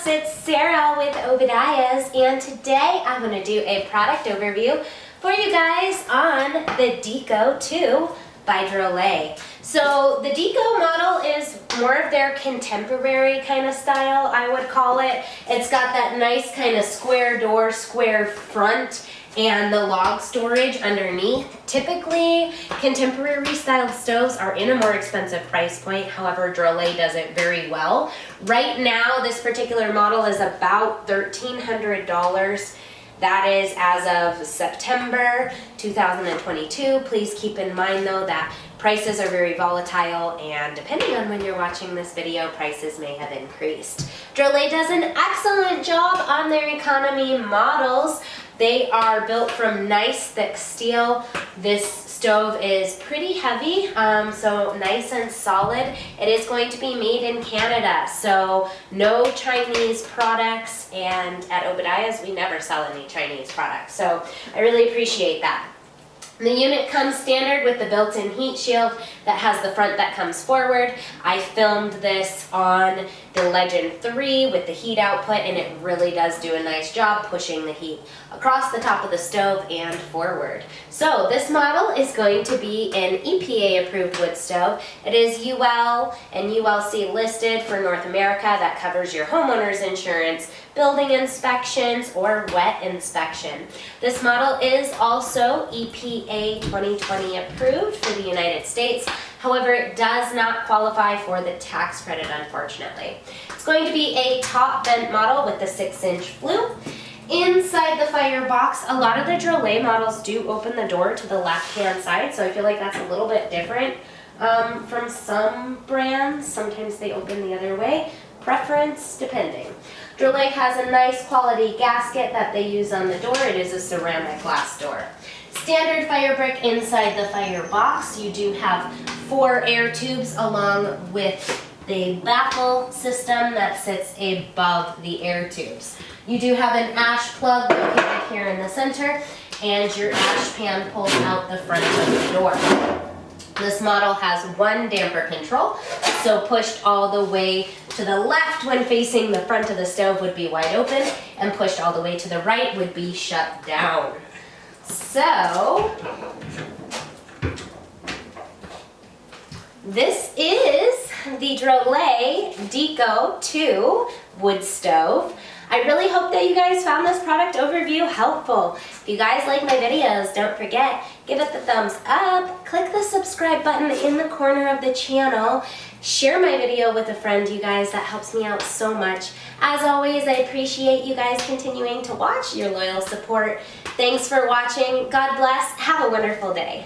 loves, it's Sarah with Obadiah's, and today I'm going to do a product overview for you guys on the Deco II by Drolet. So the Deco model is more of their contemporary kind of style, I would call it. It's got that nice kind of square door, square front, and the log storage underneath. Typically, contemporary style stoves are in a more expensive price point. However, Drolet does it very well. Right now, this particular model is about $1,300. That is as of September 2022. Please keep in mind though that prices are very volatile, and depending on when you're watching this video, prices may have increased. Drolet does an excellent job on their economy models. They are built from nice thick steel. This stove is pretty heavy, so nice and solid. It is going to be made in Canada, so no Chinese products, and at Obadiah's we never sell any Chinese products, so I really appreciate that. The unit comes standard with the built-in heat shield that has the front that comes forward. I filmed this on the Legend 3 with the heat output, and it really does do a nice job pushing the heat across the top of the stove and forward. So this model is going to be an EPA approved wood stove. It is UL and ULC listed for North America. That covers your homeowner's insurance, building inspections, or wet inspection. This model is also EPA 2020 approved for the United States. However, it does not qualify for the tax credit, unfortunately. It's going to be a top vent model with the 6-inch flue. Inside the firebox, a lot of the Drolet models do open the door to the left-hand side, so I feel like that's a little bit different from some brands. Sometimes they open the other way. Preference depending. Drolet has a nice quality gasket that they use on the door. It is a ceramic glass door. Standard fire brick inside the firebox. You do have 4 air tubes along with the baffle system that sits above the air tubes. You do have an ash plug located here in the center, and your ash pan pulls out the front of the door. This model has 1 damper control, so pushed all the way to the left when facing the front of the stove would be wide open, and pushed all the way to the right would be shut down. So, this is the Drolet Deco II wood stove. I really hope that you guys found this product overview helpful. If you guys like my videos, don't forget, give it the thumbs up, click the subscribe button in the corner of the channel, share my video with a friend, you guys. That helps me out so much. As always, I appreciate you guys continuing to watch, your loyal support. Thanks for watching. God bless. Have a wonderful day.